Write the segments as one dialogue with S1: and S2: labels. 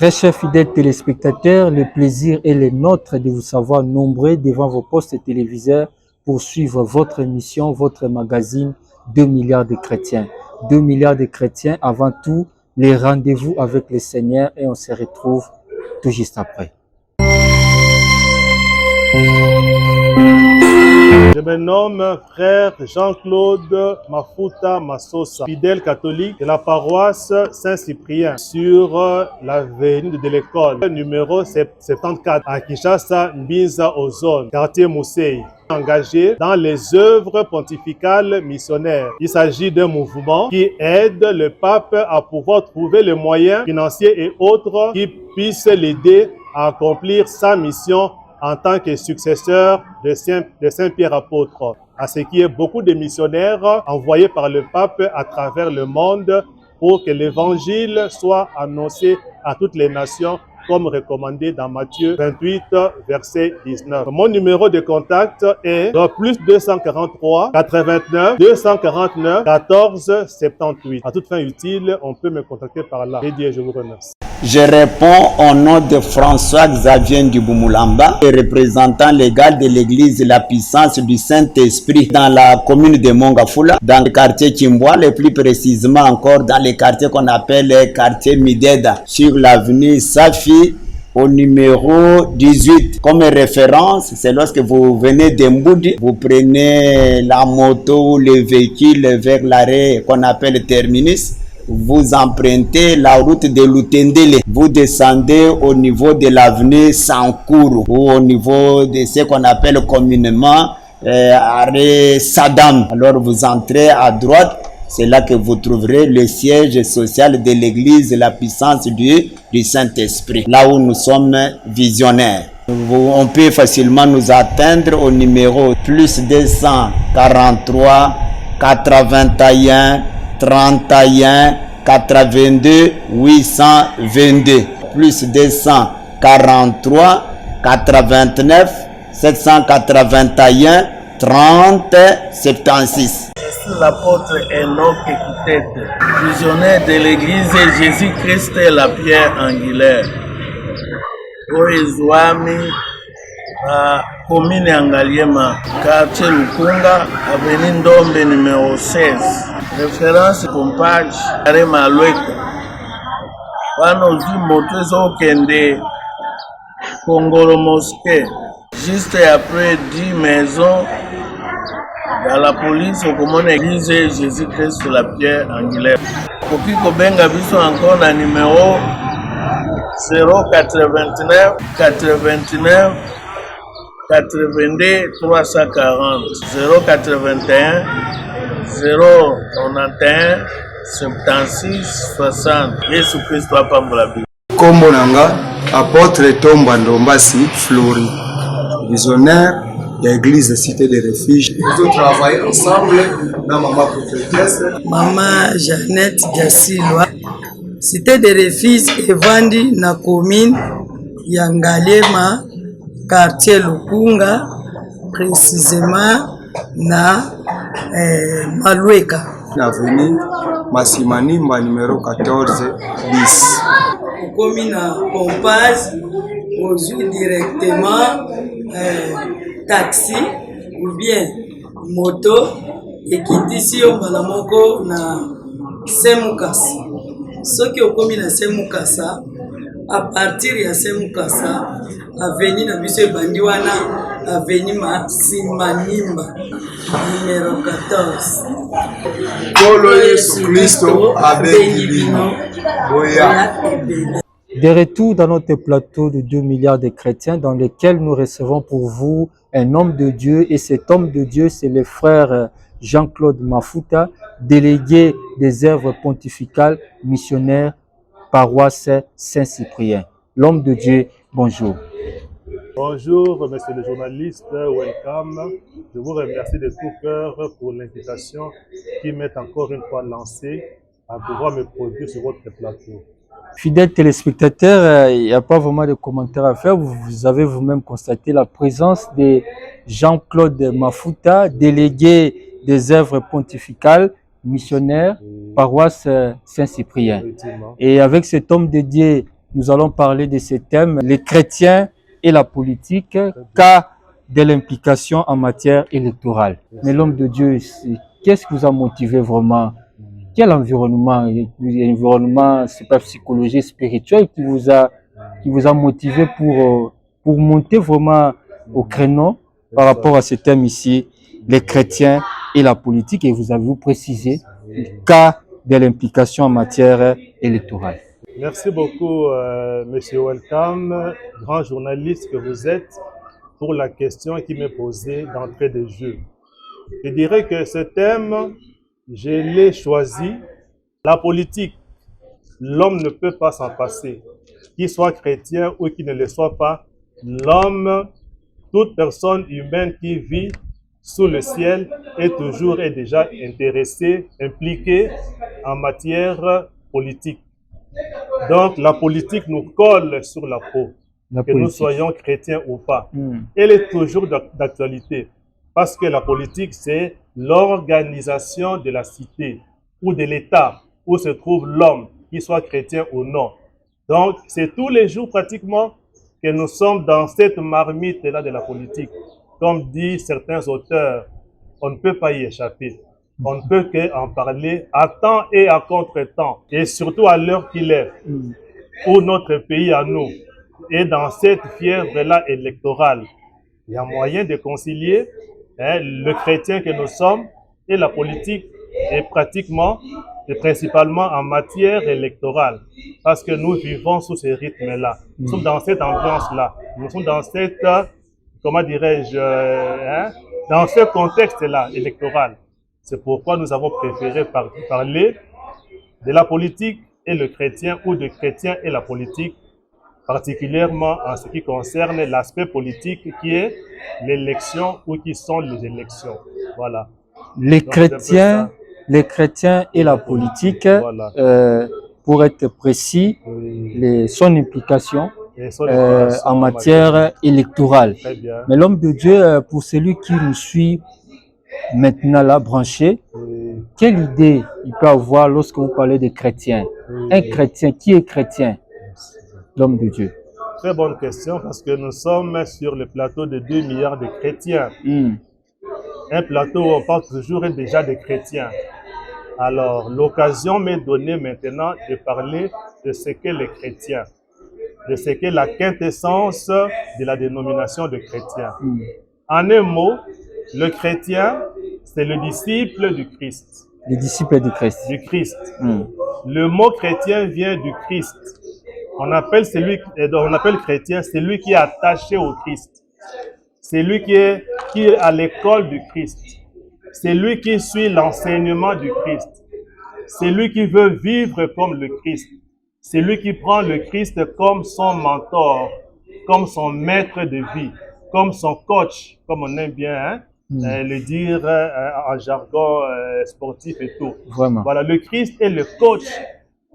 S1: Très chers fidèles téléspectateurs, le plaisir est le nôtre de vous savoir nombreux devant vos postes téléviseurs pour suivre votre émission, votre magazine 2 milliards de chrétiens. 2 milliards de chrétiens, avant tout, les rendez-vous avec le Seigneur et on se retrouve tout juste après.
S2: Je me nomme frère Jean-Claude Mafuta Massosa, fidèle catholique de la paroisse Saint-Cyprien sur l'avenue de l'école, numéro 74 à Kinshasa, Mbinza Ozone, quartier Mousseï. Engagé dans les œuvres pontificales missionnaires. Il s'agit d'un mouvement qui aide le pape à pouvoir trouver les moyens financiers et autres qui puissent l'aider à accomplir sa mission en tant que successeur de Saint-Pierre apôtre, à ce qui est beaucoup de missionnaires envoyés par le pape à travers le monde pour que l'évangile soit annoncé à toutes les nations comme recommandé dans Matthieu 28, verset 19. Mon numéro de contact est plus 243 89 249 14 78. À toute fin utile, on peut me contacter par là. Et Dieu, je vous remercie.
S3: Je réponds au nom de François-Xavier Duboumulamba, représentant légal de l'église La Puissance du Saint-Esprit dans la commune de Mongafula, dans le quartier Kimboa, et plus précisément encore dans le quartier qu'on appelle le quartier Mideda, sur l'avenue Safi, au numéro 18. Comme référence, c'est lorsque vous venez d'Emboudi, vous prenez la moto ou le véhicule vers l'arrêt qu'on appelle Terminus. Vous empruntez la route de Lutendele, vous descendez au niveau de l'avenue Sankuru ou au niveau de ce qu'on appelle communément arrêt Saddam. Alors vous entrez à droite, c'est là que vous trouverez le siège social de l'église La Puissance du Saint-Esprit, là où nous sommes visionnaires. On peut facilement nous atteindre au numéro plus 243 81 31 82 822 plus 243 89 781 30 76.
S4: Je suis l'apôtre Enoch Ekitete, visionnaire de l'église Jésus-Christ et la pierre angulaire. Oezwami commune Angaliema, quartier Lukunga, avenue Ndombe numéro 16. Référence Pompage, Arrêt Maloueka. Wano zi moto ezokende Kongolo Mosquée. Juste après 10 maisons, dans la police, on commande l'église Jésus-Christ sur la pierre angulaire. Koki Kobenga biso encore na numéro 089 89 82 340 081 091 76 60. Yesu Kristo apambola biso.
S5: Kombo nanga apôtre Tomba Ndombasi Flori, visionnaire de l'église Cité des Refuges. Nous travaillons ensemble dans Maman Prophétesse.
S6: Maman Jeannette Diasilwa, Cité des Refuges evandi na commune ya Ngaliema, quartier Lukunga, précisément na Maloueka.
S5: Avenue Masimanimba numéro 14 bis.
S6: Commune na Pompage, aujourd'hui directement taxi ou bien moto ekitisi yo mbala moko na Semukasa. Soki okomi na Semukasa, à partir ya Semukasa, avenue na biso ebandi wana avenue Masimanimba numéro 14.
S5: Kolo Yesu Kristo abengi bino. Boya.
S1: De retour dans notre plateau de 2 milliards de chrétiens dans lequel nous recevons pour vous un homme de Dieu, et cet homme de Dieu, c'est le frère Jean-Claude Mafuta, délégué des œuvres pontificales missionnaires, paroisse Saint-Cyprien. L'homme de Dieu, bonjour.
S2: Bonjour, monsieur le journaliste, welcome. Je vous remercie de tout cœur pour l'invitation qui m'est encore une fois lancée à pouvoir me produire sur votre plateau.
S1: Fidèles téléspectateurs, il n'y a pas vraiment de commentaires à faire. Vous avez vous-même constaté la présence de Jean-Claude Mafuta, délégué des œuvres pontificales, missionnaire, paroisse Saint-Cyprien. Et avec cet homme dédié, nous allons parler de ce thème, les chrétiens et la politique, cas de l'implication en matière électorale. Mais l'homme de Dieu, qu'est-ce qui vous a motivé vraiment? Quel environnement, c'est pas psychologie, spirituel qui vous a motivé pour monter vraiment au créneau par rapport à ce thème ici, les chrétiens et la politique, et vous avez précisé le cas de l'implication en matière électorale.
S2: Merci beaucoup, Monsieur Welcome, grand journaliste que vous êtes, pour la question qui m'est posée d'entrée de jeu. Je dirais que ce thème, je l'ai choisi. La politique, l'homme ne peut pas s'en passer. Qu'il soit chrétien ou qu'il ne le soit pas, l'homme, toute personne humaine qui vit sous le ciel est toujours et déjà intéressée, impliquée en matière politique. Donc la politique nous colle sur la peau, nous soyons chrétiens ou pas. Elle est toujours d'actualité parce que la politique, c'est l'organisation de la cité ou de l'État où se trouve l'homme, qu'il soit chrétien ou non. Donc c'est tous les jours pratiquement que nous sommes dans cette marmite-là de la politique. Comme disent certains auteurs, on ne peut pas y échapper. On ne peut qu'en parler à temps et à contre-temps, et surtout à l'heure qu'il est, où notre pays à nous est dans cette fièvre-là électorale. Il y a moyen de concilier le chrétien que nous sommes et la politique, et pratiquement et principalement en matière électorale, parce que nous vivons sous ce rythme-là. Nous sommes dans cette ambiance-là. Nous sommes dans cette, comment dirais-je, dans ce contexte-là électoral. C'est pourquoi nous avons préféré parler de la politique et le chrétien, ou de chrétien et la politique, particulièrement en ce qui concerne l'aspect politique qui est l'élection ou qui sont les élections. Voilà.
S1: Les chrétiens et la politique, voilà. Pour être précis, son implication en matière électorale. Mais l'homme de Dieu, pour celui qui nous suit maintenant là, branché, quelle idée il peut avoir lorsque vous parlez de chrétiens? Un chrétien, qui est chrétien? L'homme de Dieu.
S2: Très bonne question, parce que nous sommes sur le plateau de 2 milliards de chrétiens. Un plateau où on parle toujours déjà de chrétiens. Alors, l'occasion m'est donnée maintenant de parler de ce qu'est les chrétiens, de ce qu'est la quintessence de la dénomination de chrétien. En un mot, le chrétien, c'est le disciple du Christ.
S1: Le disciple du Christ.
S2: Du Christ. Le mot chrétien vient du Christ. On appelle chrétien celui qui est attaché au Christ. C'est lui qui est à l'école du Christ. C'est lui qui suit l'enseignement du Christ. C'est lui qui veut vivre comme le Christ. C'est lui qui prend le Christ comme son mentor, comme son maître de vie, comme son coach, comme on aime bien le dire en jargon sportif et tout.
S1: Vraiment.
S2: Voilà, le Christ est le coach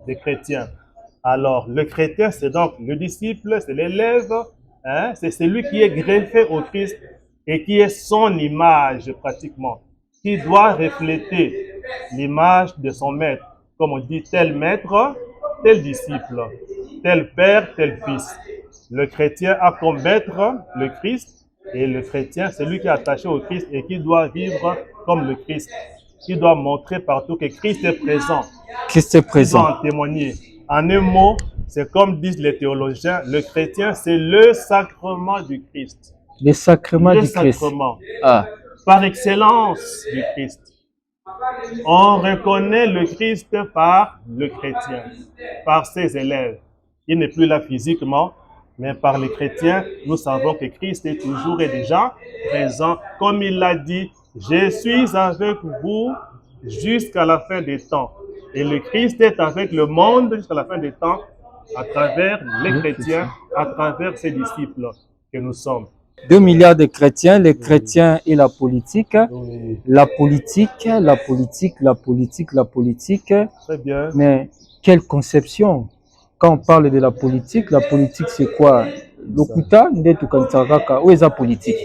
S2: des chrétiens. Alors, le chrétien, c'est donc le disciple, c'est l'élève, c'est celui qui est greffé au Christ et qui est son image pratiquement, qui doit refléter l'image de son maître. Comme on dit, tel maître, tel disciple, tel père, tel fils. Le chrétien a comme maître le Christ, et le chrétien, c'est lui qui est attaché au Christ et qui doit vivre comme le Christ, qui doit montrer partout que Christ est présent.
S1: Christ est présent.
S2: Il doit en témoigner. En un mot, c'est comme disent les théologiens, le chrétien, c'est le sacrement du Christ.
S1: Le sacrement du Christ.
S2: Le sacrement. Par excellence du Christ. On reconnaît le Christ par le chrétien, par ses élèves. Il n'est plus là physiquement, mais par les chrétiens, nous savons que Christ est toujours et déjà présent. Comme il l'a dit, je suis avec vous jusqu'à la fin des temps. Et le Christ est avec le monde jusqu'à la fin des temps, à travers les chrétiens, à travers ses disciples que nous sommes.
S1: 2 milliards de chrétiens, les chrétiens et la politique. La politique.
S2: Très bien.
S1: Mais quelle conception? Quand on parle de la politique c'est quoi? Lokuta, Ndetukantaraka, où est la politique?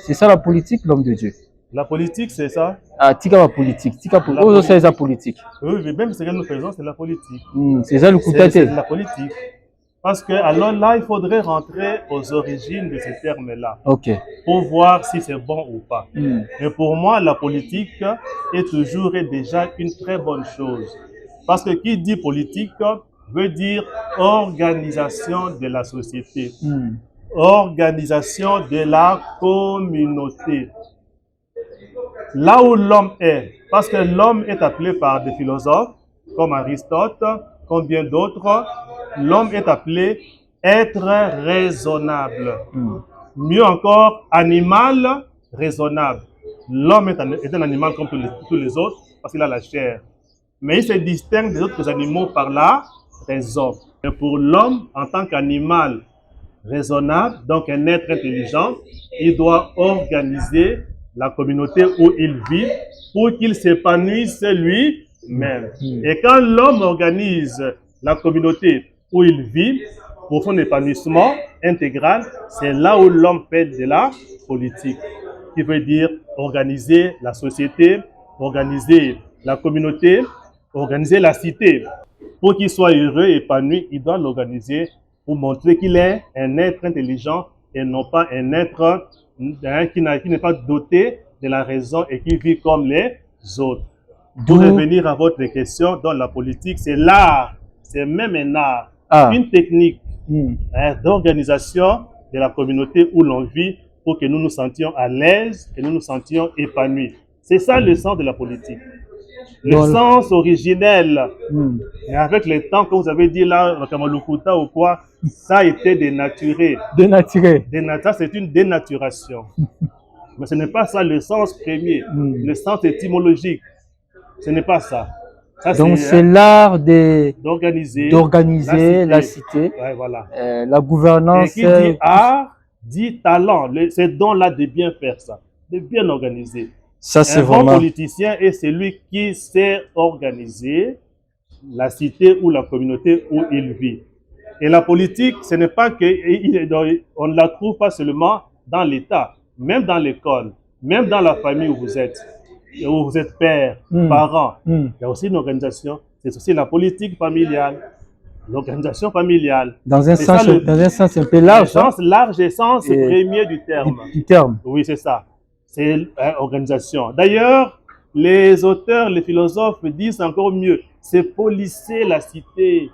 S1: C'est ça la politique, l'homme de Dieu.
S2: La politique, c'est ça?
S1: Tika la politique. Où c'est la politique?
S2: Oui, même ce que nous faisons, c'est la politique.
S1: C'est ça le
S2: C'est la politique. Parce que alors là, il faudrait rentrer aux origines de ces termes-là
S1: Ok.
S2: pour voir si c'est bon ou pas. Mais pour moi, la politique est toujours et déjà une très bonne chose. Parce que qui dit politique veut dire organisation de la société, organisation de la communauté. Là où l'homme est, parce que l'homme est appelé par des philosophes comme Aristote, comme bien d'autres, l'homme est appelé être raisonnable. Mieux encore, animal raisonnable. L'homme est un animal comme tous les autres parce qu'il a la chair. Mais il se distingue des autres animaux par la raison. Et pour l'homme, en tant qu'animal raisonnable, donc un être intelligent, il doit organiser la communauté où il vit pour qu'il s'épanouisse lui-même. Et quand l'homme organise la communauté où il vit pour son épanouissement intégral, c'est là où l'homme fait de la politique, qui veut dire organiser la société, organiser la communauté, organiser la cité. Pour qu'il soit heureux et épanoui, il doit l'organiser pour montrer qu'il est un être intelligent et non pas un être qui n'est pas doté de la raison et qui vit comme les autres. Pour revenir à votre question, dans la politique, c'est l'art, c'est même un art, une technique d'organisation de la communauté où l'on vit pour que nous nous sentions à l'aise, que nous nous sentions épanouis. C'est ça le sens de la politique. Le sens originel. Et avec le temps, comme vous avez dit là, Kamalukuta ou quoi, ça a été dénaturé.
S1: Dénaturé.
S2: Ça, c'est une dénaturation. Mais ce n'est pas ça le sens premier, le sens étymologique. Ce n'est pas ça. Ça
S1: donc c'est l'art d'organiser la cité,
S2: ouais, voilà.
S1: La gouvernance.
S2: Et qui dit art, dit talent. Ces dons-là de bien faire ça, de bien organiser.
S1: Ça, c'est
S2: vraiment... bon politicien est celui qui sait organiser la cité ou la communauté où il vit. Et la politique, ce n'est pas que on ne la trouve pas seulement dans l'État, même dans l'école, même dans la famille où vous êtes père, parent. Il y a aussi une organisation, c'est aussi la politique familiale, l'organisation familiale.
S1: Dans un sens un peu large.
S2: Sens large et sens premier du terme. Oui, c'est ça. C'est organisation. D'ailleurs, les auteurs, les philosophes disent encore mieux, c'est policer la cité.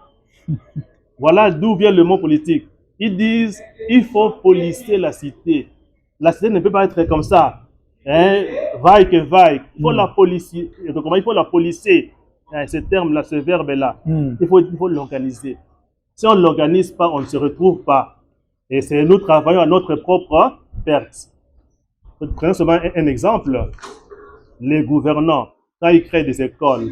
S2: Voilà d'où vient le mot politique. Ils disent, il faut policer la cité. La cité ne peut pas être comme ça. Vaille que vaille. Il faut la policer. Il faut la policer. Ce terme-là, ce verbe-là. Il faut l'organiser. Si on ne l'organise pas, on ne se retrouve pas. Et nous travaillons à notre propre perte. Prenons seulement un exemple. Les gouvernants, quand ils créent des écoles,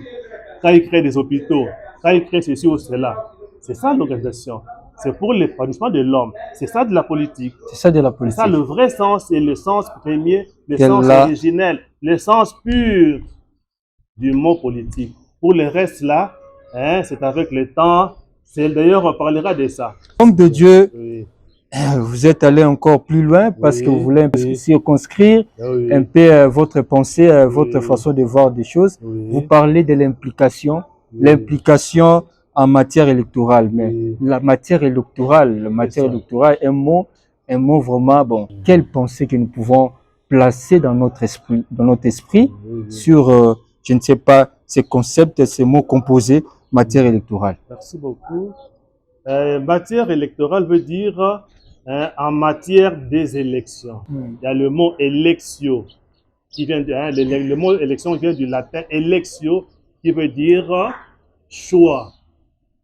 S2: quand ils créent des hôpitaux, quand ils créent ceci ou cela, c'est ça l'organisation. C'est pour l'épanouissement de l'homme. C'est ça de la politique.
S1: C'est ça de la politique.
S2: C'est ça le vrai sens et le sens premier, le sens originel, le sens pur du mot politique. Pour le reste là, c'est avec le temps. D'ailleurs, on parlera de ça.
S1: Homme de Dieu, vous êtes allé encore plus loin parce que vous voulez circonscrire un peu votre pensée, votre façon de voir des choses. Vous parlez de l'implication, l'implication en matière électorale. Mais la matière électorale, un mot vraiment bon. Quelle pensée que nous pouvons placer dans notre esprit sur, je ne sais pas, ces concepts, ces mots composés, matière électorale.
S2: Merci beaucoup. Matière électorale veut dire en matière des élections. Il y a le mot électio qui vient le mot élection vient du latin electio qui veut dire choix,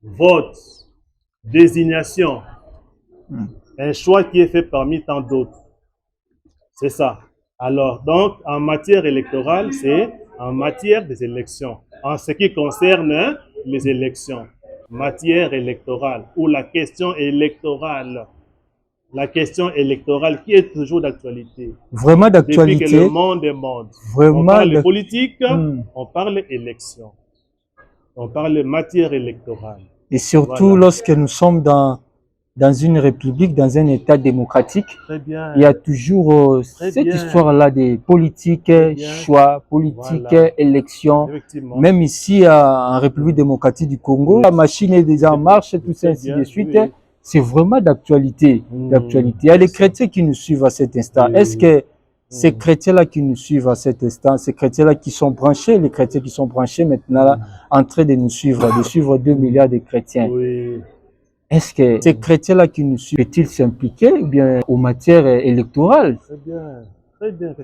S2: vote, désignation. Un choix qui est fait parmi tant d'autres. C'est ça. Alors, donc, en matière électorale, c'est en matière des élections. En ce qui concerne les élections, matière électorale ou la question électorale. La question électorale qui est toujours d'actualité.
S1: Vraiment d'actualité.
S2: Depuis que le monde est monde.
S1: Vraiment
S2: on parle politique, on parle élection. On parle matière électorale.
S1: Et surtout lorsque nous sommes dans une république, dans un état démocratique, il y a toujours cette histoire-là des politiques, choix, politiques, élections. Même ici, en République démocratique du Congo, la machine est déjà en marche, tout ça, ainsi de suite. c'est vraiment d'actualité. Il y a les chrétiens qui nous suivent à cet instant. Est-ce que ces chrétiens-là qui nous suivent à cet instant, ces chrétiens-là qui sont branchés, les chrétiens qui sont branchés maintenant là, en train de nous suivre, de suivre 2 milliards de chrétiens, est-ce que ces chrétiens-là qui nous suivent, peuvent-ils s'impliquer ou bien aux matières électorales?
S2: Très bien. Très bien.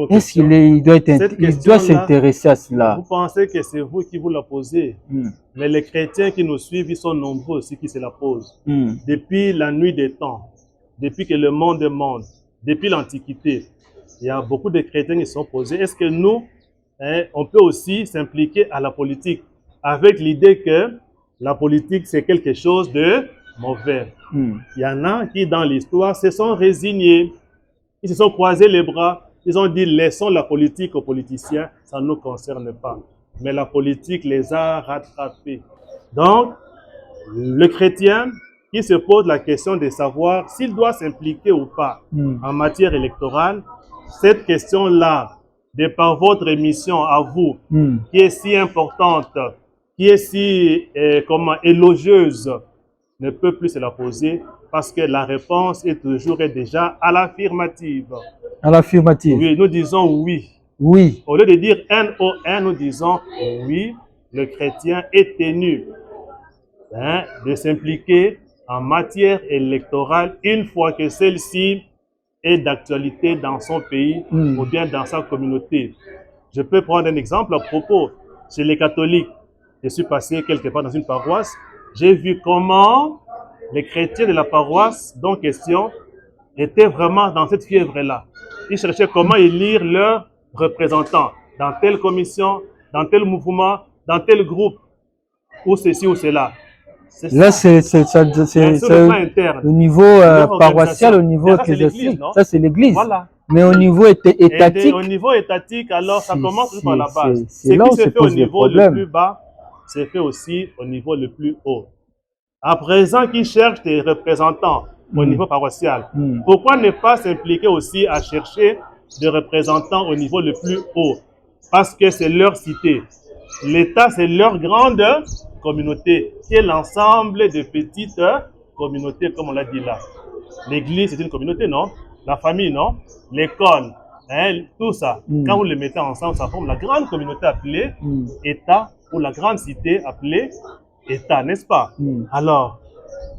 S1: Est-ce qu'il doit s'intéresser à cela?
S2: Vous pensez que c'est vous qui vous la posez, mais les chrétiens qui nous suivent, ils sont nombreux aussi qui se la posent. Depuis la nuit des temps, depuis que le monde est monde, depuis l'Antiquité, il y a beaucoup de chrétiens qui se sont posés. Est-ce que nous, on peut aussi s'impliquer à la politique avec l'idée que la politique, c'est quelque chose de mauvais? Il y en a qui, dans l'histoire, se sont résignés. Ils se sont croisés les bras. Ils ont dit, laissons la politique aux politiciens, ça ne nous concerne pas. Mais la politique les a rattrapés. Donc, le chrétien qui se pose la question de savoir s'il doit s'impliquer ou pas en matière électorale, cette question-là, de par votre émission à vous, qui est si importante, qui est si élogieuse, ne peut plus se la poser parce que la réponse est toujours et déjà à l'affirmative.
S1: À l'affirmative.
S2: Oui, nous disons oui.
S1: Oui.
S2: Au lieu de dire N-O-N, nous disons oui, le chrétien est tenu de s'impliquer en matière électorale une fois que celle-ci est d'actualité dans son pays ou bien dans sa communauté. Je peux prendre un exemple à propos. Chez les catholiques, je suis passé quelque part dans une paroisse, j'ai vu comment les chrétiens de la paroisse dont question étaient vraiment dans cette fièvre-là. Ils cherchaient comment élire leurs représentants dans telle commission, dans tel mouvement, dans tel groupe, ou ceci ou cela.
S1: Là, c'est au niveau paroissial, au niveau ecclésiastique. Ça, c'est l'Église.
S2: Voilà.
S1: Mais au niveau étatique.
S2: Au niveau étatique, alors, ça commence par la base. Ce
S1: C'est là où
S2: qui se
S1: se
S2: fait au
S1: pose le
S2: niveau le
S1: problème.
S2: plus bas, c'est fait aussi au niveau le plus haut. À présent, qui cherchent des représentants au niveau paroissial, pourquoi ne pas s'impliquer aussi à chercher des représentants au niveau le plus haut? Parce que c'est leur cité. L'État, c'est leur grande communauté, qui est l'ensemble de petites communautés, comme on l'a dit là. L'Église, c'est une communauté, non? La famille, non? L'école, tout ça. Quand vous les mettez ensemble, ça forme la grande communauté appelée État, ou la grande cité appelée État, n'est-ce pas? Alors,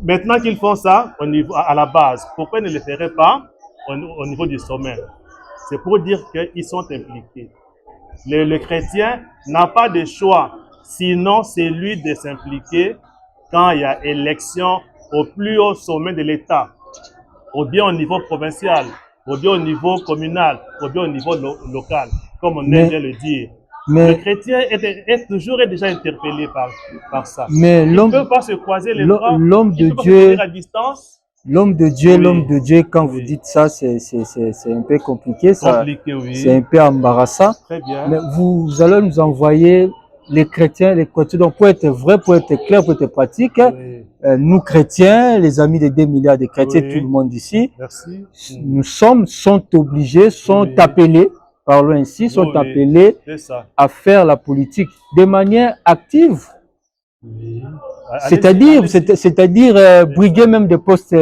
S2: maintenant qu'ils font ça au niveau, à la base, pourquoi ils ne le feraient pas au niveau du sommet? C'est pour dire qu'ils sont impliqués. Le chrétien n'a pas de choix, sinon c'est lui de s'impliquer quand il y a élection au plus haut sommet de l'État, ou bien au niveau provincial, ou bien au niveau communal, ou bien au niveau local, comme on aime bien le dire. Le chrétien est toujours déjà interpellé par ça.
S1: Mais
S2: il ne peut pas se croiser les bras,
S1: l'homme de
S2: il peut
S1: Dieu,
S2: pas se à distance.
S1: L'homme de Dieu, quand vous dites ça, c'est un peu compliqué, ça, c'est un peu embarrassant.
S2: Très bien.
S1: Mais vous allez nous envoyer les chrétiens, donc pour être vrai, pour être clair, pour être pratique, nous chrétiens, les amis des 2 milliards de chrétiens, tout le monde ici, nous sont obligés, sont appelés, parlons ainsi, sont appelés à faire la politique de manière active. C'est-à-dire briguer même des postes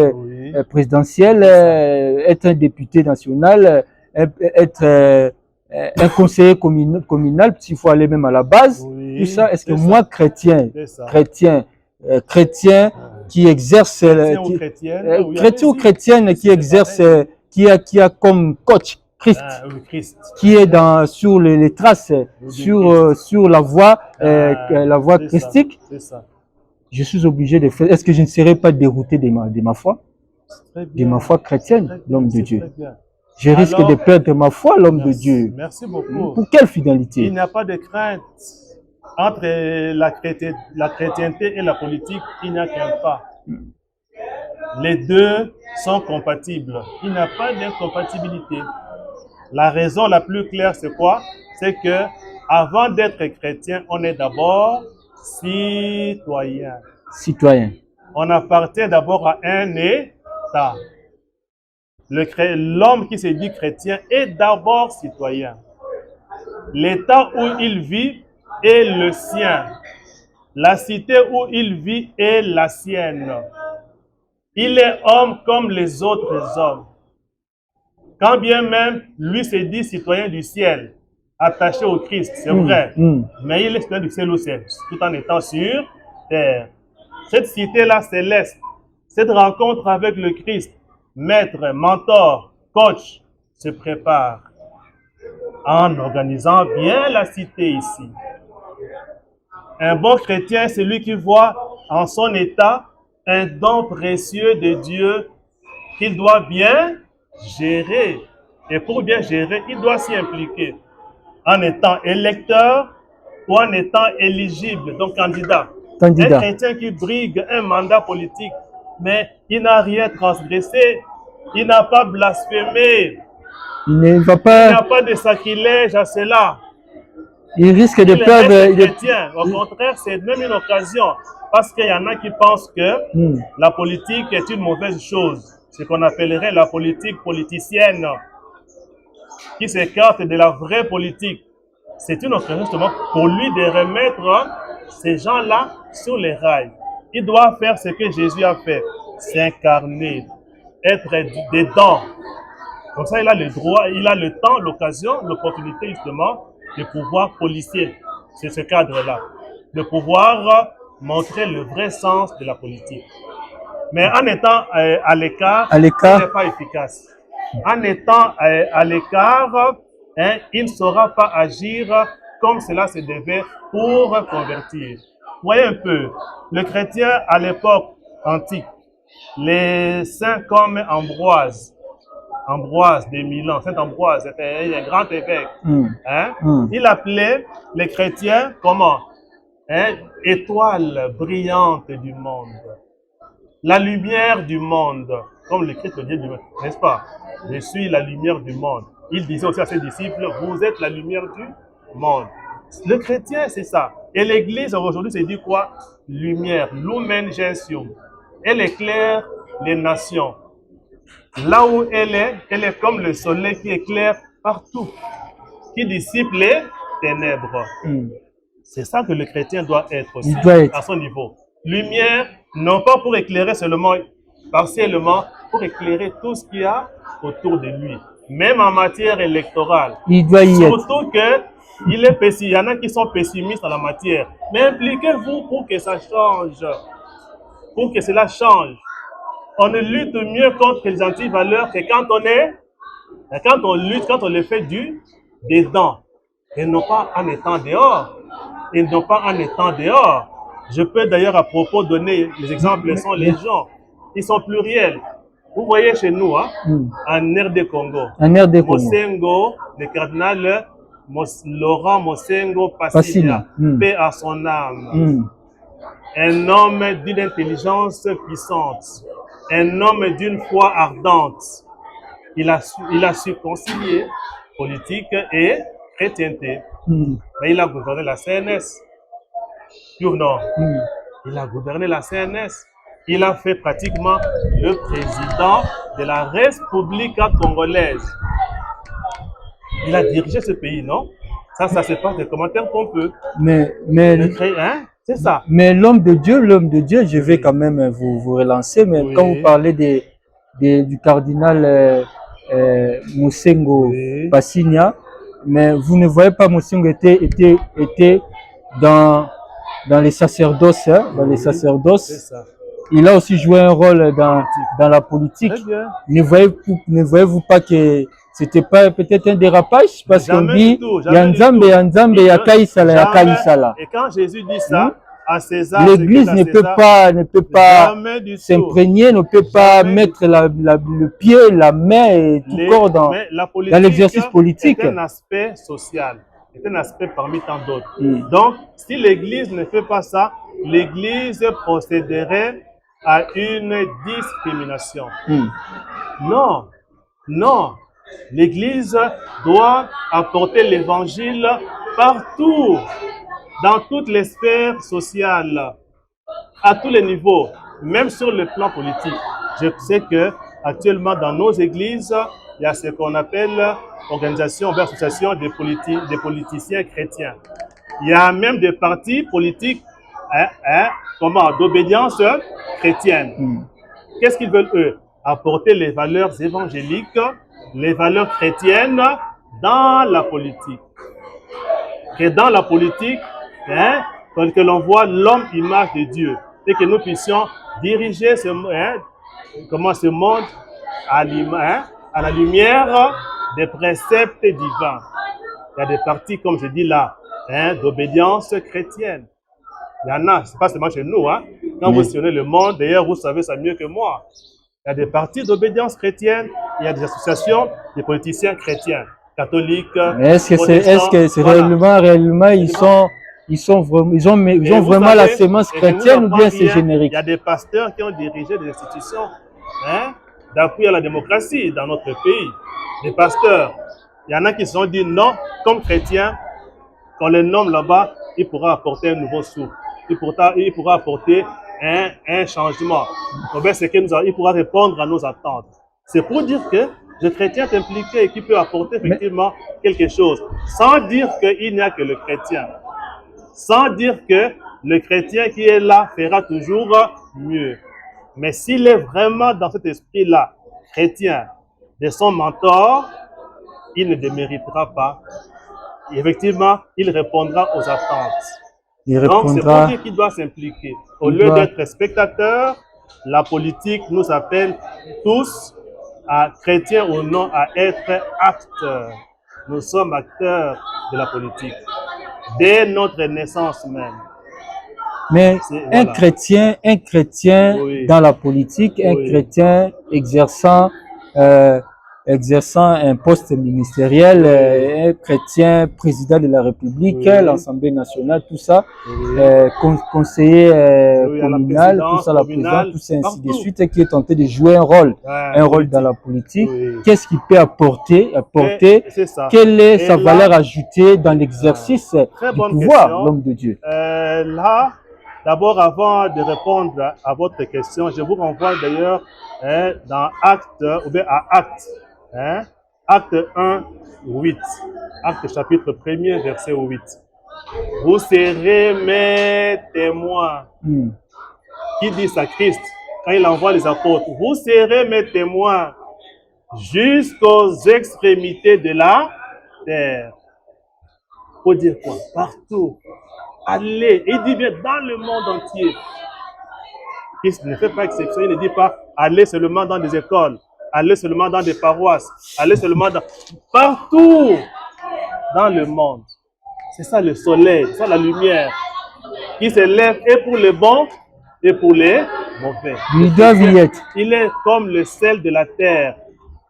S1: présidentiels, être un député national, être un conseiller communal, s'il faut aller même à la base. Tout ça, est-ce que moi, chrétien qui exerce, chrétien ou chrétienne qui exerce, qui a comme coach Christ, qui est sur les traces, sur la voie christique, je suis obligé de faire. Est-ce que je ne serai pas dérouté de ma foi, de ma foi chrétienne, l'homme de Dieu? Je risque de perdre ma foi, l'homme de Dieu.
S2: Merci beaucoup.
S1: Pour quelle fidélité?
S2: Il n'y a pas de crainte entre la chrétienté et la politique. Il n'y a qu'un pas. Les deux sont compatibles. Il n'y a pas d'incompatibilité. La raison la plus claire, c'est quoi? C'est que avant d'être chrétien, on est d'abord citoyen.
S1: Citoyen.
S2: On appartient d'abord à un État. L'homme qui se dit chrétien est d'abord citoyen. L'État où il vit est le sien. La cité où il vit est la sienne. Il est homme comme les autres hommes. Quand bien même, lui se dit citoyen du ciel, attaché au Christ, c'est vrai. Mais il est citoyen du ciel aussi, tout en étant sur terre. Cette cité-là céleste, cette rencontre avec le Christ, maître, mentor, coach, se prépare en organisant bien la cité ici. Un bon chrétien, c'est lui qui voit en son état un don précieux de Dieu qu'il doit bien gérer. Et pour bien gérer, il doit s'y impliquer en étant électeur ou en étant éligible, donc candidat. Un chrétien qui brigue un mandat politique, mais il n'a rien transgressé, il n'a pas blasphémé,
S1: il n'a
S2: pas de sacrilège à cela.
S1: Il risque de perdre.
S2: Chrétien. Au contraire, c'est même une occasion, parce qu'il y en a qui pensent que la politique est une mauvaise chose, ce qu'on appellerait la politique politicienne, qui s'écarte de la vraie politique. C'est une occasion justement pour lui de remettre ces gens-là sur les rails. Il doit faire ce que Jésus a fait, s'incarner, être dedans. Comme ça, il a le droit, il a le temps, l'occasion, l'opportunité justement de pouvoir policier. C'est ce cadre-là, de pouvoir montrer le vrai sens de la politique. Mais en étant à l'écart, il n'est pas efficace. En étant à l'écart, il ne saura pas agir comme cela se devait pour convertir. Voyez un peu, le chrétien à l'époque antique, les saints comme Ambroise de Milan, Saint Ambroise était un grand évêque. Il appelait les chrétiens comment? Étoile brillante du monde. La lumière du monde, comme le Christ le dit, n'est-ce pas? Je suis la lumière du monde. Il disait aussi à ses disciples, vous êtes la lumière du monde. Le chrétien, c'est ça. Et l'Église aujourd'hui se dit quoi? Lumière, lumen gentium. Elle éclaire les nations. Là où elle est comme le soleil qui éclaire partout, qui dissipe les ténèbres. C'est ça que le chrétien doit être aussi, à son niveau. Lumière, non pas pour éclairer seulement partiellement, pour éclairer tout ce qu'il y a autour de lui. Même en matière électorale.
S1: Il doit y
S2: Surtout il y en a qui sont pessimistes en la matière. Mais impliquez-vous pour que ça change. Pour que cela change. On ne lutte mieux contre les antivaleurs que quand on lutte, quand on le fait dedans. Et non pas en étant dehors. Et non pas en étant dehors. Je peux d'ailleurs à propos donner les exemples, sont les gens. Ils sont pluriels. Vous voyez chez nous, en RD Congo, Mosengo, le cardinal Laurent Mosengo Passinia, paix à son âme. Un homme d'une intelligence puissante, un homme d'une foi ardente. Il a su concilier politique et chrétienté. Mais il a gouverné la CNS. Non. Il a gouverné la CNS. Il a fait pratiquement le président de la République congolaise. Il a dirigé ce pays, non? Ça se passe des commentaires qu'on peut. C'est ça.
S1: Mais l'homme de Dieu, je vais quand même vous relancer, mais quand vous parlez du cardinal Mosengo Passinia, mais vous ne voyez pas Mosengo était dans les sacerdoces, dans les sacerdoces.
S2: C'est ça.
S1: Il a aussi joué un rôle dans la politique. Ne voyez-vous pas que c'était pas peut-être un dérapage? Parce qu'on dit, il y a Nzambe, il y a Kaïsala.
S2: Et quand Jésus dit ça, à César,
S1: l'Église ne peut pas s'imprégner, ne peut pas mettre le pied, la main et tout corps dans l'exercice politique.
S2: C'est un aspect social. C'est un aspect parmi tant d'autres. Donc, si l'Église ne fait pas ça, l'Église procéderait à une discrimination. Non. L'Église doit apporter l'Évangile partout, dans toutes les sphères sociales, à tous les niveaux, même sur le plan politique. Je sais que actuellement dans nos églises, il y a ce qu'on appelle organisation ou association des politiciens chrétiens. Il y a même des partis politiques d'obédience chrétienne. Qu'est-ce qu'ils veulent eux? Apporter les valeurs évangéliques, les valeurs chrétiennes dans la politique. Que dans la politique, que l'on voit l'homme image de Dieu et que nous puissions diriger ce monde à la lumière des préceptes divins. Il y a des partis, comme je dis là, d'obédience chrétienne. Il y en a, c'est pas seulement chez nous. Quand vous sillonnez le monde, d'ailleurs, vous savez ça mieux que moi. Il y a des partis d'obédience chrétienne, il y a des associations de politiciens chrétiens, catholiques.
S1: Est-ce que c'est réellement, ils ont vraiment la sémence chrétienne ou bien c'est générique?
S2: Il y a des pasteurs qui ont dirigé des institutions d'appui à la démocratie dans notre pays. Des pasteurs. Il y en a qui se sont dit non, comme chrétiens, qu'on les nomme là-bas, il pourra apporter un nouveau souffle. Il pourra apporter un changement. Il pourra répondre à nos attentes. C'est pour dire que le chrétien est impliqué et qui peut apporter effectivement quelque chose, sans dire qu'il n'y a que le chrétien. Sans dire que le chrétien qui est là fera toujours mieux. Mais s'il est vraiment dans cet esprit-là, chrétien, de son mentor, il ne déméritera pas. Et effectivement, il répondra aux attentes. Donc, c'est pour dire qu'il doit s'impliquer. Au lieu d'être spectateur, la politique nous appelle tous, à chrétiens ou non, à être acteurs. Nous sommes acteurs de la politique. Dès notre naissance même.
S1: Mais un chrétien dans la politique, un chrétien exerçant un poste ministériel, un chrétien président de la République, l'Assemblée nationale, tout ça, conseiller communal, tout ça, la présidente, tout ça, ainsi de suite, qui est tenté de jouer un rôle dans la politique. Qu'est-ce qu'il peut apporter? Quelle est sa valeur ajoutée dans l'exercice du pouvoir, l'homme de Dieu?
S2: Là, d'abord, avant de répondre à votre question, je vous renvoie d'ailleurs dans Actes, ou bien à Actes. Acte 1, 8. Acte chapitre 1er, verset 8. Vous serez mes témoins. Qui dit ça? Christ, quand il envoie les apôtres. Vous serez mes témoins jusqu'aux extrémités de la terre. Faut dire quoi? Partout. Allez. Il dit bien dans le monde entier. Christ ne fait pas exception. Il ne dit pas allez seulement dans des écoles. Allez seulement dans des paroisses, allez seulement partout dans le monde. C'est ça le soleil, c'est ça la lumière qui se lève et pour les bons et pour les mauvais. Il est comme le sel de la terre.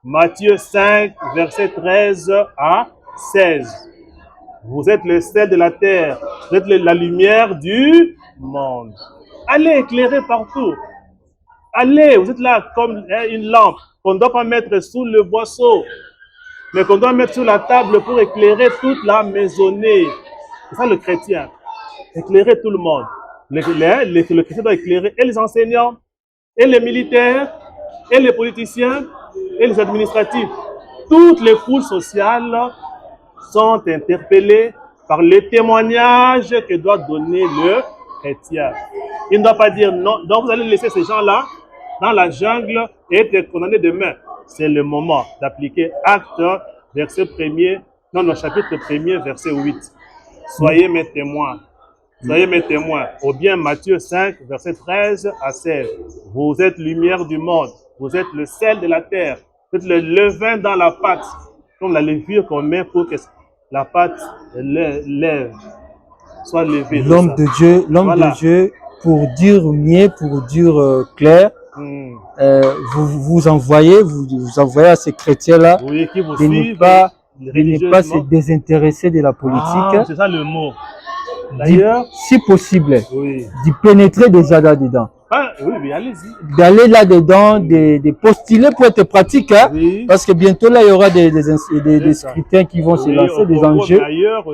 S2: Matthieu 5, verset 13 à 16. Vous êtes le sel de la terre, vous êtes la lumière du monde. Allez éclairer partout. Allez, vous êtes là comme une lampe qu'on ne doit pas mettre sous le boisseau, mais qu'on doit mettre sur la table pour éclairer toute la maisonnée. C'est ça le chrétien. Éclairer tout le monde. Le chrétien doit éclairer et les enseignants, et les militaires, et les politiciens, et les administratifs. Toutes les foules sociales sont interpellées par le témoignage que doit donner le chrétien. Il ne doit pas dire non. Donc vous allez laisser ces gens-là dans la jungle et être condamnés demain. C'est le moment d'appliquer Acte, verset 1er, chapitre 1er, verset 8. Soyez mes témoins. Soyez mes témoins. Ou bien Matthieu 5, verset 13 à 16. Vous êtes lumière du monde. Vous êtes le sel de la terre. Vous êtes le levain dans la pâte. Comme la levure qu'on met pour que la pâte lève. Soit levée.
S1: L'homme de Dieu, pour dire mieux, pour dire clair, vous envoyez à ces chrétiens-là de ne pas se désintéresser de la politique.
S2: C'est ça le mot. D'ailleurs,
S1: si possible, d'y pénétrer déjà là-dedans.
S2: Oui, allez-y.
S1: D'aller là-dedans, de postuler pour être pratique, parce que bientôt là, il y aura des scrutins qui vont se lancer, des enjeux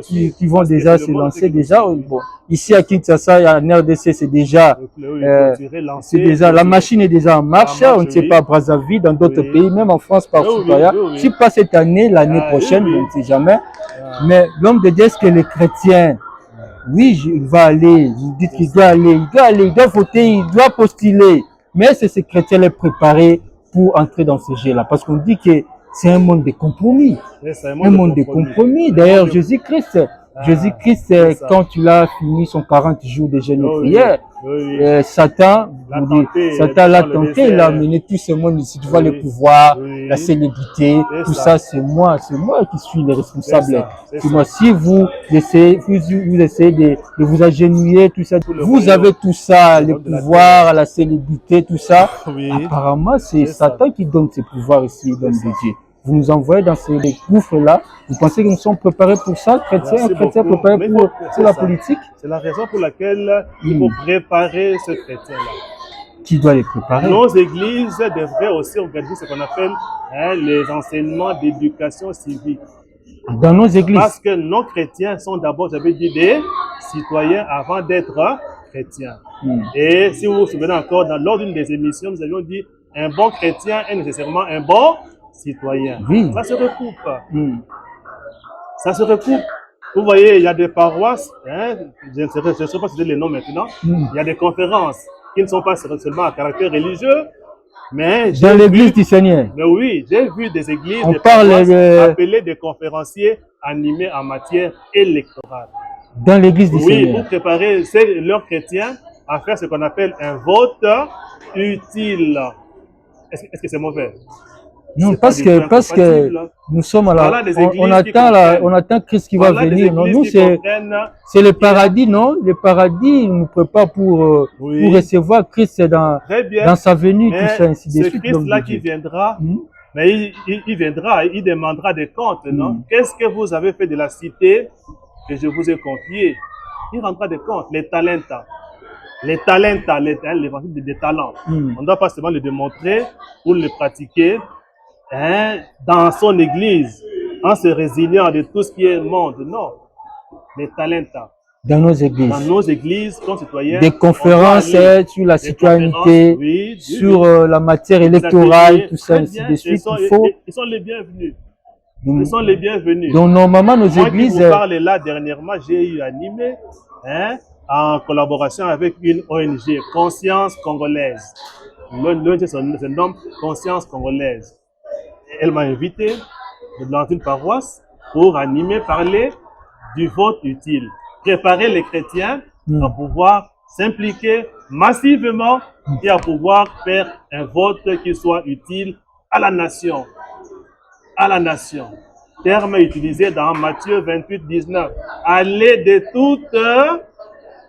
S1: qui vont déjà se lancer déjà. Bon, ici à Kinshasa, en RDC, c'est déjà, la machine est déjà en marche. On ne sait pas à Brazzaville, dans d'autres pays, même en France, partout ailleurs. Si pas cette année, l'année prochaine, on ne sait jamais. Mais l'homme de Dieu, est-ce que les chrétiens, oui, il va aller, vous dites qu'il doit aller, il doit voter, il doit postuler. Mais c'est ces chrétiens les préparer pour entrer dans ce jeu-là. Parce qu'on dit que c'est un monde de compromis.
S2: C'est
S1: Un monde de compromis. D'ailleurs, Jésus-Christ, quand il a fini son 40 jours de jeûne et prière, Satan l'a tenté, il a amené tout ce monde ici. Tu vois le pouvoir, la célébrité, tout ça, c'est moi qui suis le responsable. Sinon, si vous essayez de vous agenouiller, tout ça, vous avez tout ça, le pouvoir, la célébrité, tout ça. Apparemment, c'est Satan qui donne ce pouvoir ici, l'homme de Dieu. Vous nous envoyez dans ces gouffres-là. Vous pensez que nous sommes préparés pour ça, chrétiens préparés pour la politique?
S2: C'est la raison pour laquelle il faut préparer ce chrétien-là.
S1: Qui doit les préparer?
S2: Nos églises devraient aussi organiser ce qu'on appelle les enseignements d'éducation civique.
S1: Dans nos églises?
S2: Parce que nos chrétiens sont d'abord, j'avais dit, des citoyens avant d'être chrétiens. Et si vous vous souvenez encore, lors d'une des émissions, nous avions dit un bon chrétien est nécessairement un bon citoyen.
S1: Oui.
S2: Ça se recoupe. Ça se recoupe. Vous voyez, il y a des paroisses, je ne sais pas citer les noms maintenant, il y a des conférences qui ne sont pas seulement à caractère religieux, mais
S1: dans l'église du Seigneur.
S2: Mais oui, j'ai vu des églises,
S1: on parle
S2: appelées des conférenciers animés en matière électorale.
S1: Dans l'église du Seigneur.
S2: Oui, pour préparer leurs chrétiens à faire ce qu'on appelle un vote utile. Est-ce que c'est mauvais?
S1: Non, parce que nous sommes à la, on attend Christ qui va venir. Non, nous, c'est le paradis, non? Le paradis nous prépare pour recevoir Christ dans sa venue, tout ça, ainsi de suite.
S2: Ce Christ-là qui viendra, mais il viendra, il demandera des comptes, non? Qu'est-ce que vous avez fait de la cité que je vous ai confiée? Il rendra des comptes, les talentas. Les talentas, l'évangile des talents. On ne doit pas seulement le démontrer ou le pratiquer, dans son église, en se résignant de tout ce qui est monde. Non, les talentas.
S1: Dans nos églises.
S2: Dans nos églises, comme citoyens.
S1: Des conférences sur la citoyenneté, sur la matière électorale, tout ça, ainsi de suite.
S2: Ils sont les bienvenus. Ils sont les bienvenus.
S1: Donc, normalement, nos églises.
S2: Moi qui vous parle là, dernièrement, j'ai eu animé, en collaboration avec une ONG, Conscience Congolaise. L'ONG se nomme Conscience Congolaise. Elle m'a invité dans une paroisse pour animer, parler du vote utile. Préparer les chrétiens à pouvoir s'impliquer massivement et à pouvoir faire un vote qui soit utile à la nation. À la nation. Terme utilisé dans Matthieu 28, 19. Allez de toutes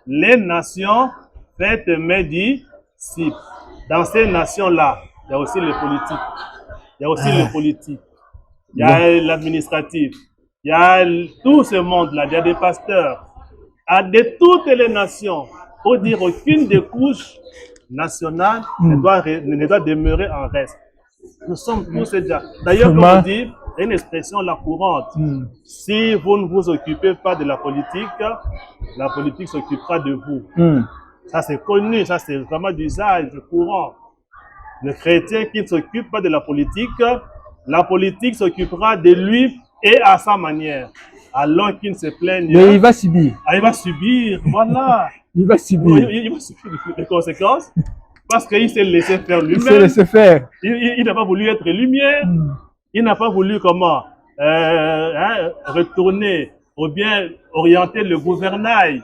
S2: les nations, faites mes disciples. Dans ces nations-là, il y a aussi les politiques. Il y a aussi le politique, il y a l'administratif, il y a tout ce monde-là, il y a des pasteurs. De toutes les nations, pour dire aucune des couches nationales ne doit demeurer en reste. Nous sommes tous déjà. D'ailleurs, comme on dit, il y a une expression la courante. Si vous ne vous occupez pas de la politique s'occupera de vous. Ça c'est connu, ça c'est vraiment d'usage courant. Le chrétien qui ne s'occupe pas de la politique s'occupera de lui et à sa manière. Alors qu'il ne se plaigne.
S1: Mais il va subir.
S2: Il va subir, voilà.
S1: Il va subir.
S2: Il va subir les conséquences parce qu'il s'est laissé faire lui-même.
S1: Il s'est laissé faire.
S2: Il n'a pas voulu être lumière. Il n'a pas voulu retourner ou bien orienter le gouvernail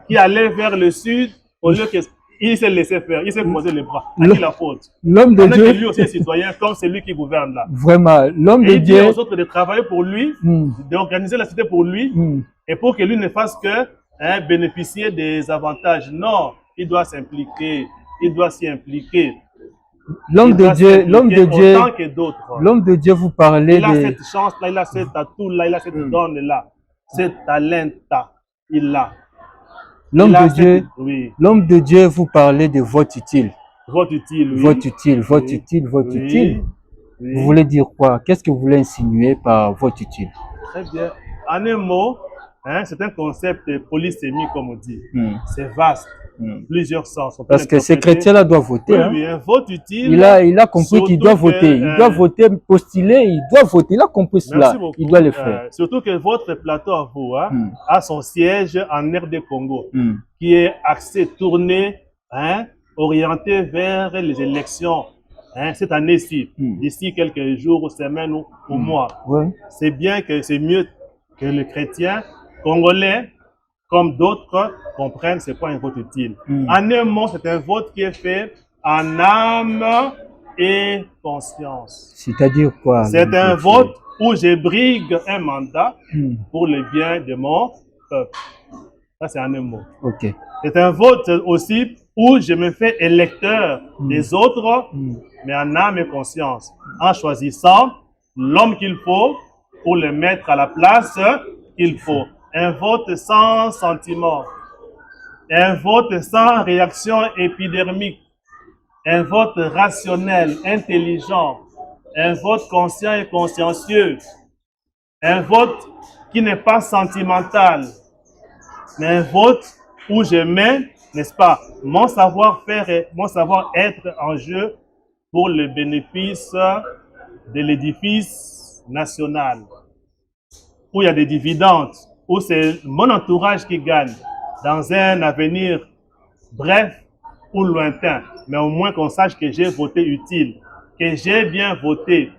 S2: qui allait vers le sud au lieu que... Il s'est laissé faire, il s'est croisé les bras. À qui la faute?
S1: L'homme de Dieu.
S2: Lui aussi est citoyen comme c'est lui qui gouverne là.
S1: Vraiment, l'homme de Dieu.
S2: Il dit aux autres de travailler pour lui, d'organiser la cité pour lui, et pour que lui ne fasse que bénéficier des avantages. Non, il doit s'impliquer, il doit s'y impliquer.
S1: L'homme de Dieu,
S2: autant que d'autres.
S1: L'homme de Dieu vous parlait
S2: il a cette chance-là, il a cet atout-là, il a cette donne-là, cet talent-là, il l'a.
S1: L'homme de Dieu vous parlait de vote utile.
S2: Vote utile, oui.
S1: Vote utile, vote utile, vote utile. Vous voulez dire quoi? Qu'est-ce que vous voulez insinuer par vote utile?
S2: Très bien. En un mot, c'est un concept polysémique, comme on dit. C'est vaste. Plusieurs sens.
S1: Parce que ces chrétiens-là doivent voter.
S2: Oui, un vote utile.
S1: Il a compris qu'il doit voter. Il doit voter, postuler, il doit voter. Il a compris cela. Il doit le faire.
S2: Surtout que votre plateau à vous a son siège en RD Congo, qui est axé, tourné orienté vers les élections, hein, cette année-ci, d'ici quelques jours ou semaines ou mois.
S1: Ouais.
S2: C'est bien que c'est mieux que les chrétiens congolais, comme d'autres, comprennent c'est quoi un vote utile. En un mot, c'est un vote qui est fait en âme et conscience.
S1: C'est-à-dire quoi?
S2: C'est un vote où je brigue un mandat pour le bien de mon peuple. Ça, c'est en un mot.
S1: Ok.
S2: C'est un vote aussi où je me fais électeur des autres, mais en âme et conscience, en choisissant l'homme qu'il faut pour le mettre à la place qu'il faut. Un vote sans sentiment, un vote sans réaction épidermique, un vote rationnel, intelligent, un vote conscient et consciencieux, un vote qui n'est pas sentimental, mais un vote où je mets, n'est-ce pas, mon savoir-faire et mon savoir-être en jeu pour le bénéfice de l'édifice national, où il y a des dividendes, où c'est mon entourage qui gagne dans un avenir bref ou lointain, mais au moins qu'on sache que j'ai voté utile, que j'ai bien voté,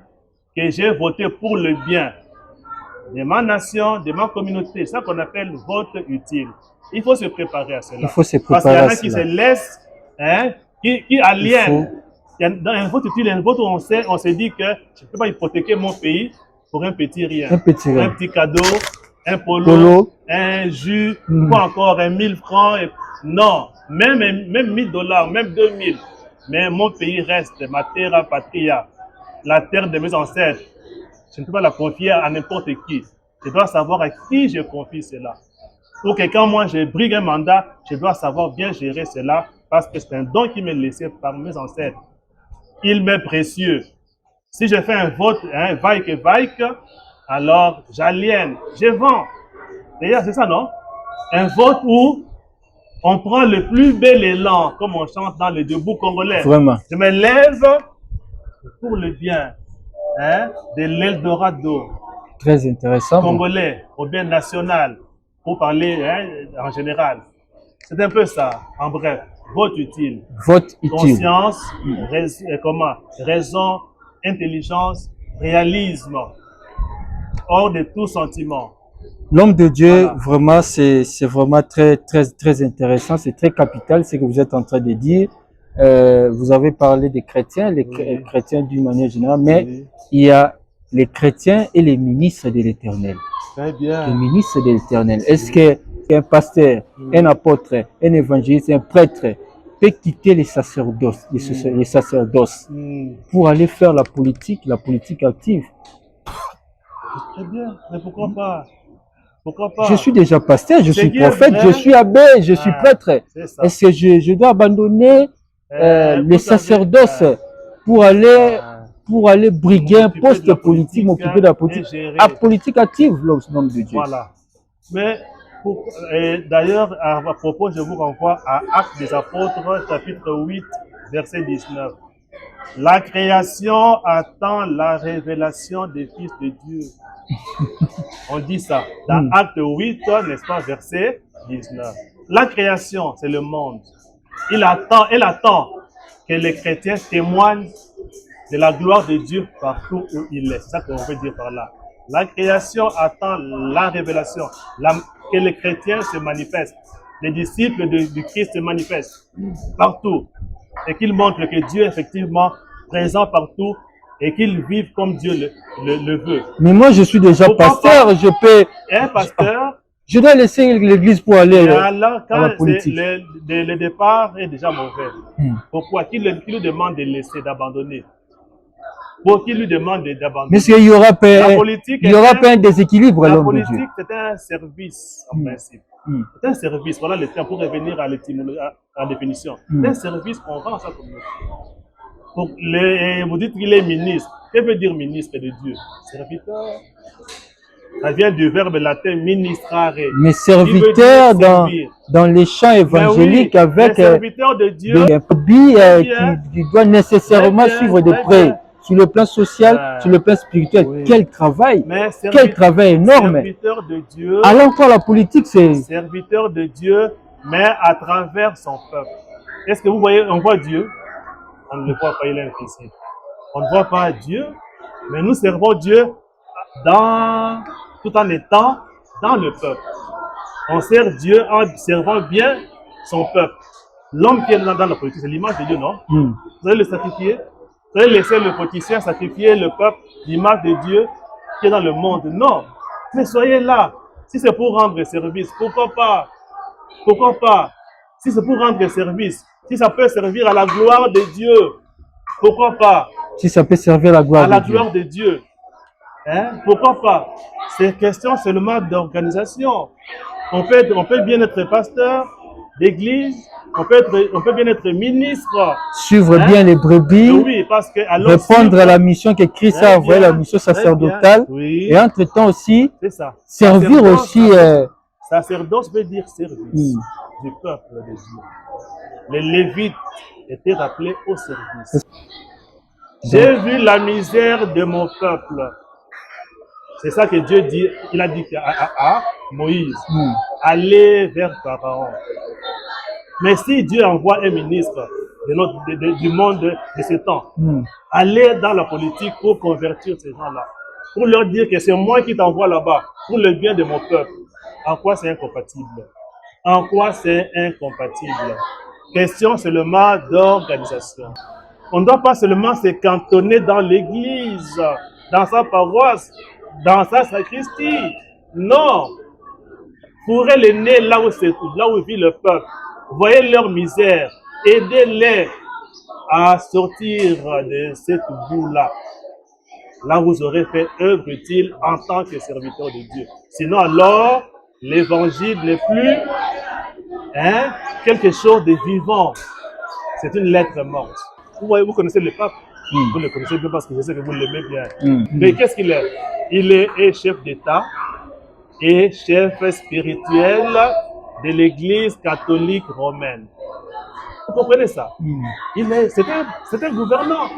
S2: que j'ai voté pour le bien de ma nation, de ma communauté. C'est ça qu'on appelle vote utile. Il faut se préparer à cela.
S1: Il faut se
S2: Parce
S1: préparer à
S2: qu'il y en a
S1: cela.
S2: qui se laissent, hein, qui aliènent. Dans un vote utile, un vote où on se dit que je ne peux pas hypothéquer mon pays pour un petit rien.
S1: Un petit rien.
S2: Un petit cadeau, un polo, un jus, ou encore 1000 francs. Non, même $1000, même 2000. Mais mon pays reste ma terra patria, la terre de mes ancêtres. Je ne peux pas la confier à n'importe qui. Je dois savoir à qui je confie cela. Pour que quand moi je brigue un mandat, je dois savoir bien gérer cela parce que c'est un don qui m'est laissé par mes ancêtres. Il m'est précieux. Si je fais un vote, hein, vaille, alors j'aliène, je vends. D'ailleurs, c'est ça, non? Un vote où on prend le plus bel élan, comme on chante dans les debout congolais.
S1: Vraiment.
S2: Je me lève pour le bien, hein, de l'Eldorado
S1: Très intéressant.
S2: congolais, au bien national, pour parler, hein, en général. C'est un peu ça, en bref. Vote utile.
S1: Vote utile.
S2: Conscience, raison, intelligence, réalisme, hors de tout sentiment.
S1: L'homme de Dieu,
S2: Voilà.
S1: vraiment, c'est vraiment très intéressant, c'est très capital ce que vous êtes en train de dire. Vous avez parlé des chrétiens, les chrétiens d'une manière générale, mais il y a les chrétiens et les ministres de l'Éternel.
S2: Très bien.
S1: Les ministres de l'Éternel. Est-ce qu'un pasteur, un apôtre, un évangéliste, un prêtre peut quitter les sacerdoces, les sacerdoces pour aller faire la politique active?
S2: Très bien, mais pourquoi pas? Pourquoi pas?
S1: Je suis déjà pasteur, je suis
S2: Seigneur,
S1: prophète, je suis abbé, je suis prêtre.
S2: C'est ça.
S1: Est-ce que je dois abandonner les sacerdoces pour aller briguer un
S2: M'occuper
S1: poste
S2: de la
S1: politique, m'occuper de la politique,
S2: gérer.
S1: à politique active, l'homme de Dieu?
S2: Voilà. Mais d'ailleurs, à propos, je vous renvoie à Actes des Apôtres, chapitre 8, verset 19. La création attend la révélation des fils de Dieu. On dit ça dans Acte 8, n'est-ce pas, verset 19. La création, c'est le monde. Elle attend que les chrétiens témoignent de la gloire de Dieu partout où il est. C'est ça qu'on veut dire par là. La création attend la révélation, que les chrétiens se manifestent. Les disciples du Christ se manifestent partout. Et qu'ils montrent que Dieu est effectivement présent partout et qu'ils vivent comme Dieu le veut.
S1: Mais moi, je suis déjà pasteur, je peux...
S2: Un pasteur,
S1: je dois laisser l'église pour aller
S2: alors,
S1: à la
S2: quand
S1: politique.
S2: le départ est déjà mauvais, pourquoi qu'il lui demande de laisser, d'abandonner? Pour qu'il lui demande d'abandonner?
S1: Mais il y aura pas,
S2: La politique
S1: il y aura pas un déséquilibre,
S2: La
S1: l'homme de Dieu.
S2: politique, c'est un service, en principe. C'est un service, voilà le terme pour revenir à la définition. C'est un service qu'on rend à sa communauté. Donc, vous dites qu'il est ministre. Que veut dire ministre de Dieu? Serviteur. Ça vient du verbe latin ministrare.
S1: Mais serviteur dans les champs évangéliques
S2: oui,
S1: avec
S2: serviteur de Dieu,
S1: un qui doit nécessairement suivre de près. Sur le plan social, sur le plan spirituel, quel travail énorme.
S2: Serviteur de Dieu,
S1: Alors encore la politique, c'est...
S2: Serviteur de Dieu, mais à travers son peuple. Est-ce que vous voyez, on voit Dieu? On ne le voit pas, il est invisible. On ne voit pas Dieu, mais nous servons Dieu tout en étant dans le peuple. On sert Dieu en servant bien son peuple. L'homme qui est dans la politique, c'est l'image de Dieu, non? Vous allez le sacrifier? Vous allez laisser le politicien sacrifier le peuple, l'image de Dieu qui est dans le monde? Non. Mais soyez là. Si c'est pour rendre service, pourquoi pas? Pourquoi pas? Si c'est pour rendre service, si ça peut servir à la gloire de Dieu, pourquoi pas?
S1: Si ça peut servir à la gloire
S2: à la gloire de Dieu. Hein? Pourquoi pas? C'est question seulement d'organisation. On peut bien être pasteur d'église, on peut bien être ministre.
S1: Suivre bien les brebis,
S2: oui, parce que
S1: répondre à la mission que Christ a envoyée, la mission sacerdotale.
S2: Oui.
S1: Et entre-temps aussi,
S2: ça.
S1: servir aussi.
S2: Sacerdoce veut dire service du peuple de Dieu. Les Lévites étaient appelés au service. J'ai vu la misère de mon peuple. C'est ça que Dieu dit. Il a dit à Moïse, allez vers Pharaon. Mais si Dieu envoie un ministre du monde de ce temps, allez dans la politique pour convertir ces gens-là, pour leur dire que c'est moi qui t'envoie là-bas, pour le bien de mon peuple. En quoi c'est incompatible? En quoi c'est incompatible? Question seulement d'organisation. On ne doit pas seulement se cantonner dans l'église, dans sa paroisse, dans sa sacristie. Non. Fourrez le nez là où vit le peuple. Voyez leur misère. Aidez-les à sortir de cette boue-là. Là, vous aurez fait œuvre utile en tant que serviteur de Dieu. Sinon, alors, l'évangile n'est plus quelque chose de vivant. C'est une lettre morte. Vous voyez, vous connaissez le pape. Vous le connaissez bien parce que je sais que vous l'aimez bien. Mais qu'est-ce qu'il est? Il est chef d'État et chef spirituel de l'Église catholique romaine. Vous comprenez ça? C'est un gouvernant.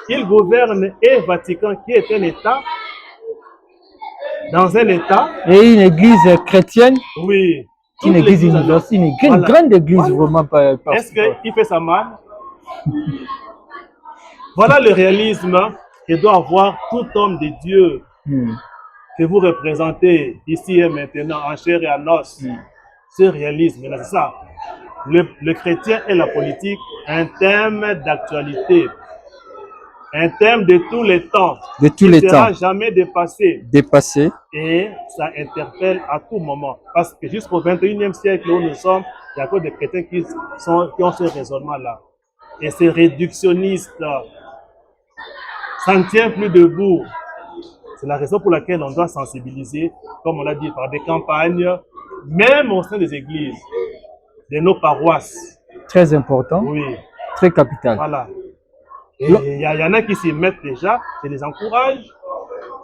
S2: Il gouverne et Vatican qui est un État, dans un État.
S1: Et une église chrétienne.
S2: Oui.
S1: Une église universelle, une grande église vraiment pas.
S2: Est-ce qu'il fait sa malle? Voilà le réalisme que doit avoir tout homme de Dieu que vous représentez ici et maintenant, en chair et en os. Ce réalisme, c'est ça. Le chrétien et la politique, un thème d'actualité. Un thème de tous les temps.
S1: De tous les temps.
S2: Qui ne sera jamais dépassé.
S1: Dépassé.
S2: Et ça interpelle à tout moment. Parce que jusqu'au 21e siècle où nous sommes, il y a encore des chrétiens qui ont ce raisonnement-là. Et c'est réductionniste. Ça ne tient plus debout. C'est la raison pour laquelle on doit sensibiliser, comme on l'a dit, par des campagnes, même au sein des églises, de nos paroisses.
S1: Très important.
S2: Oui.
S1: Très capital.
S2: Voilà. Et il y en a qui s'y mettent déjà, c'est les encourage.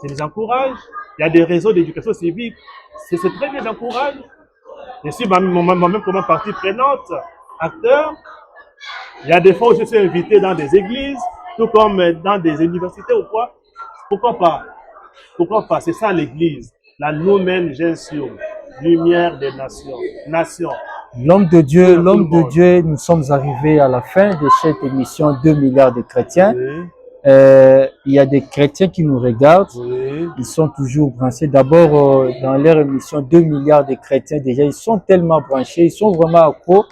S2: C'est les encourage. Il y a des réseaux d'éducation civique. C'est très bien, j'encourage. Je suis moi-même comme partie prenante, acteur. Il y a des fois où je suis invité dans des églises, tout comme dans des universités ou quoi. Pourquoi pas? Pourquoi pas? C'est ça l'église. La Lumen Gentium, lumière des nations. Nations.
S1: L'homme de Dieu, nous sommes arrivés à la fin de cette émission 2 milliards de chrétiens.
S2: Oui.
S1: Il y a des chrétiens qui nous regardent.
S2: Oui.
S1: Ils sont toujours branchés. D'abord, dans leur émission 2 milliards de chrétiens, déjà, ils sont tellement branchés, ils sont vraiment accros.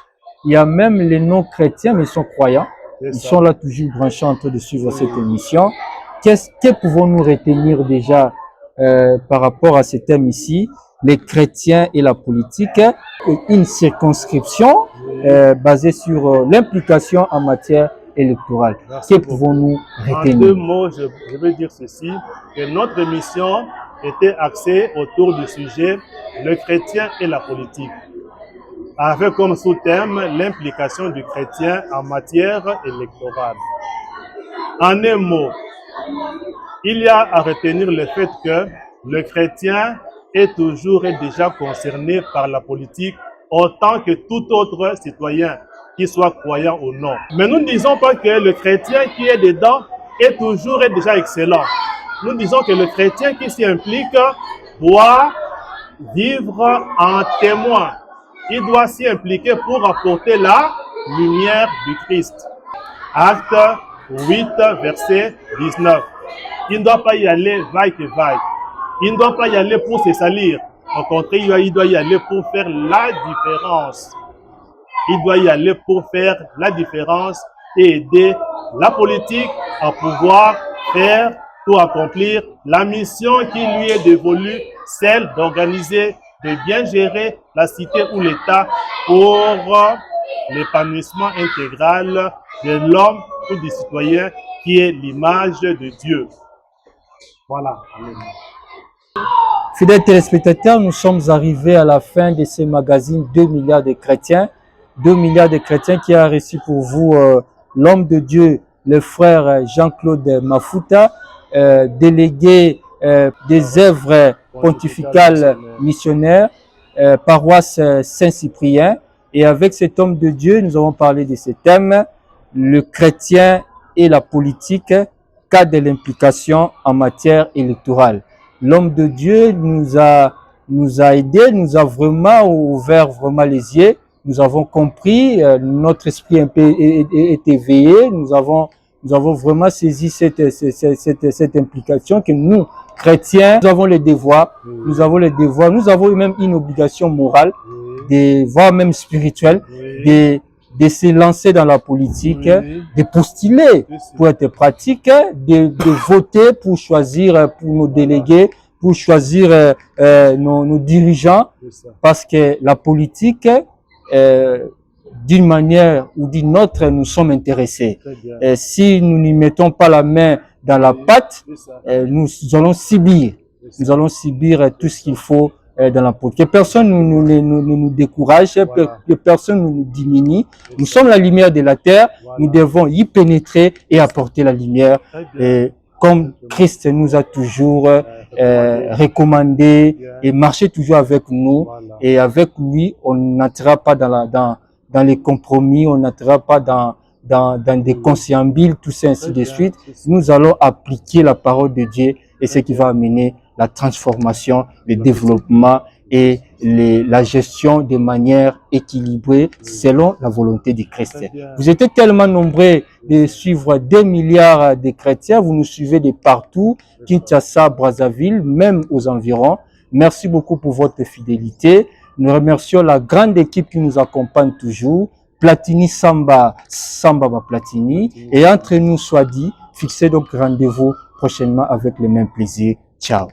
S1: Il y a même les non-chrétiens, mais ils sont croyants. Ils sont là toujours branchés en train de suivre cette émission. Que pouvons-nous retenir déjà par rapport à ce thème ici, les chrétiens et la politique, une circonscription basée sur l'implication en matière électorale. Que pouvons-nous retenir?
S2: En 2 mots, je veux dire ceci, que notre émission était axée autour du sujet le chrétien et la politique, avec comme sous-thème l'implication du chrétien en matière électorale. En un mot, il y a à retenir le fait que le chrétien est toujours et déjà concerné par la politique autant que tout autre citoyen, qu'il soit croyant ou non. Mais nous ne disons pas que le chrétien qui est dedans est toujours et déjà excellent. Nous disons que le chrétien qui s'y implique doit vivre en témoin. Il doit s'y impliquer pour apporter la lumière du Christ. Acte 8, verset 19. Il ne doit pas y aller vaille que vaille. Il ne doit pas y aller pour se salir. Au contraire, il doit y aller pour faire la différence. Il doit y aller pour faire la différence et aider la politique à pouvoir faire pour accomplir la mission qui lui est dévolue, celle d'organiser, de bien gérer la cité ou l'État pour l'épanouissement intégral de l'homme ou du citoyen qui est l'image de Dieu. Voilà. Amen.
S1: Fidèles téléspectateurs, nous sommes arrivés à la fin de ce magazine 2 milliards de chrétiens. 2 milliards de chrétiens qui a reçu pour vous l'homme de Dieu, le frère Jean-Claude Mafuta, délégué des œuvres pontificales missionnaires, paroisse Saint-Cyprien. Et avec cet homme de Dieu, nous avons parlé de ce thème, le chrétien et la politique, cas de l'implication en matière électorale. L'homme de Dieu nous a aidés, nous a vraiment ouvert vraiment les yeux. Nous avons compris, notre esprit un peu est éveillé. Nous avons vraiment saisi cette implication que nous, chrétiens, nous avons les devoirs. Nous avons les devoirs. Nous avons même une obligation morale, voire même spirituelle, de se lancer dans la politique, de postuler pour être pratique, de voter pour choisir pour nos délégués, pour choisir nos dirigeants, parce que la politique, d'une manière ou d'une autre, nous sommes intéressés. Si nous n'y mettons pas la main dans la pâte, nous allons subir. Nous allons subir tout ce qu'il faut dans la politique. Que personne ne nous décourage, que personne ne nous diminue. Nous sommes la lumière de la terre, nous devons y pénétrer et apporter la lumière. Et comme Christ nous a toujours recommandé et marché toujours avec nous, et avec lui, on n'entrera pas dans les compromis, on n'entrera pas dans des conciliabules, tout ça, ainsi de suite. Nous allons appliquer la parole de Dieu et ce qui va amener la transformation, le développement et la gestion de manière équilibrée selon la volonté du Christ. Vous êtes tellement nombreux de suivre 2 milliards de chrétiens, vous nous suivez de partout, Kinshasa, Brazzaville, même aux environs. Merci beaucoup pour votre fidélité. Nous remercions la grande équipe qui nous accompagne toujours, Platini Samba Platini, et entre nous soit dit, fixez donc rendez-vous prochainement avec le même plaisir. Ciao.